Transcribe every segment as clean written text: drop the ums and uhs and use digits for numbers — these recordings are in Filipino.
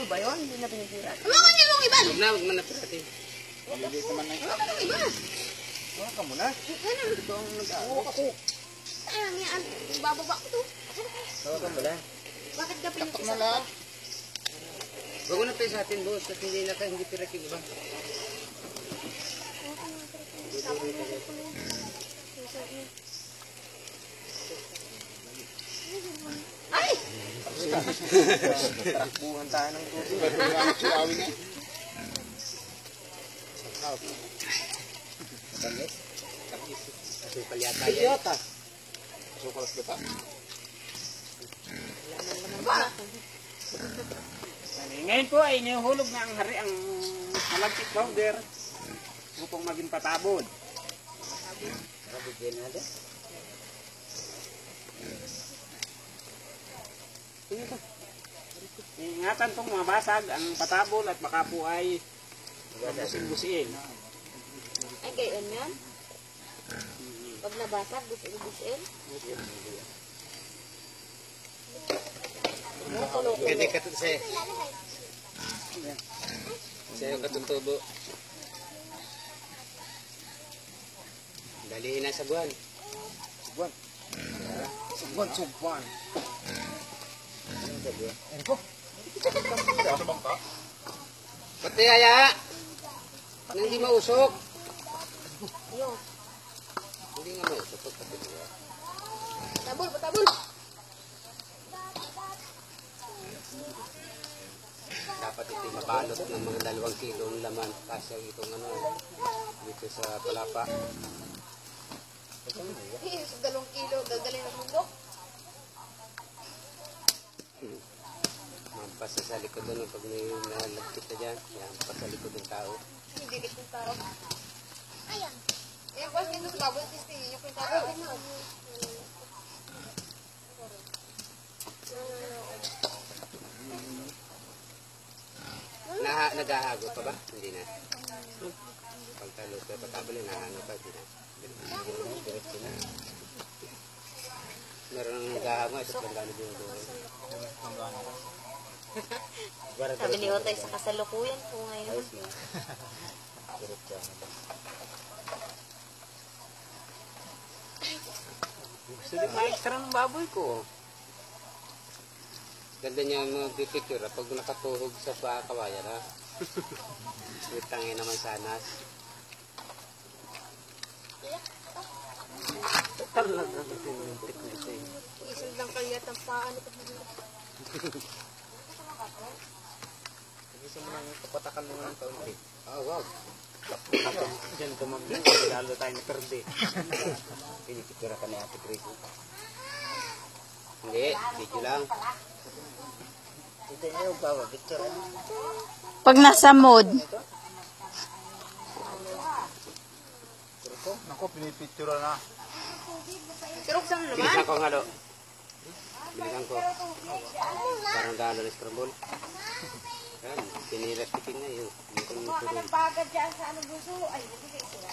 ba yun? Hindi na pinipira. Hawakan niyo yung iba. Huwag mo na piratin. Maliliit naman na yun. Hawakan yung iba. Huwag ka muna. Ano? Ito ang nag-aawak ako. Ano yan? Bababa ko to. Huwag ka muna. Bakit ka Takpak pinipisa na lahat. Huwag mo na piratin, boss. At hindi na ka, hindi piratin, diba? Ay! Tarakbuhan tayo ng tubig. Pero yung silawin eh. Matamis. Asukal yata yan. Idiota. Asukalas ka pa. Ngayon po ay nihulog na ang hari ang malagkit powder upang maging patabod. Bigyan natin. Ingatan pong mabasag ang patabol at baka po ay busin-busin. Ay, gayon yan? Pag nabasag, busin-busin? Ganda ka ito sa'yo. Sa'yo katutubo. Daliin na sa buwan. Subuan. Subuan, subuan. Ano ko? Kaya sa bangka? Pati kaya? Hindi mausok. Yun. Hindi nga mausok. Pagkatibuwa. Patabol, patabol! Dapat ito mabalot ng mga 2 kilong laman. Kasi itong ano, dito sa palapa. Sa 2 kilo, gagaling ang mundo. Mampas sa likod doon pag may nalagkit na dyan. Mampas sa likod ng tao. Hindi dikit ng tao. Ayan. Ayan, boss, dito sa baboy, kisti. Yung pintado. Nag-aago pa ba? Hindi na. Pagtalo ka patabali, naano pa. Hindi na. Diretso na. Meron ang nag-aago sa pagkano din doon. Sabi ni Otay sa kasalukuyan po ngayon. Diretso. Gusto din ma-extra ng baboy ko. Ganda niya yung mga picture pag nakatuhog sa kawayan ha. Witangin naman sanas. Talaga tinuntik na ito eh. Isang lang kalyat ang paan. Gusto mo nang kapatakan mo ng kaunti. Wow. Diyan tumambi. Lalo tayo na perde. Pinipicture ka ni Ate Grace. Hindi, video lang. Hindi ayaw ba? Picture. Pag nasa mood. Naku, pinipicture na. Pero saan naman? Bilisan ko nga do. Bilisan ko. Parang galo na scramble. Yan, pinirapitin na yun. Baka nagpagad dyan sa ano gusto. Ay, hindi kayo sila.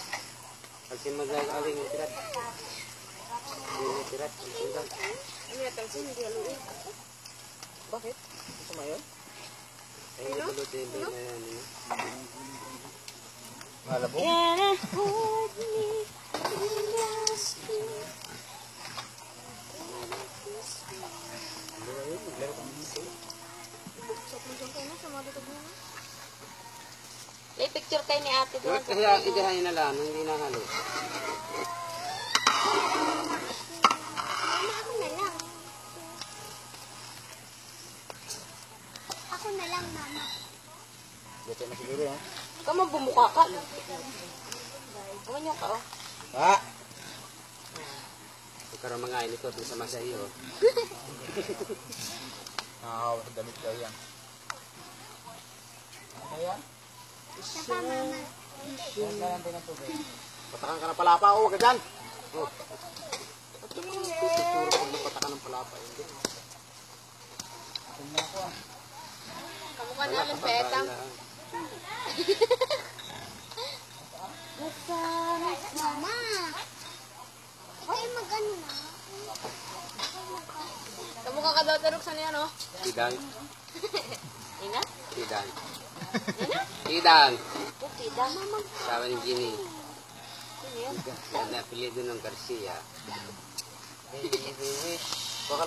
Kasi mag-aling yung tirat. Hindi yung tirat. Ano yung talsin? Hindi aluin. Bakit? Gusto mo yun? Ay, nakulot din ba na yan. Malabo? Can I hold me in your skin? May picture kayo ni ate doon. Kaya igahayin na lang, hindi na halo. Mama, ako na lang. Ako na lang, mama. Dito na siguro ha? Kamu bumuka ka. Ganyan ka, oh. Ha? Pagkaroon mga inikot sa masa iyo. Nakahawa sa damit daw yan. Ano yan? Saka, mama. Yan na lang din ang tubig. Patakan ka ng palapa, huwag ka dyan! Oh. Ito mo yung tuturo pag napatakan ng palapa. Hindi. Ito mo ako ah. Kamukha niya ng petang. Mama! Okay, mag-ano na. Kamukha ka daw taruksan niya, no? Bidang. Ina? Tidan. Ina? Tidan. Okay, dama man. Sabi ni Ginny. Ano yan? Yan na apelyido ng Garcia. Baby, we wish. Baka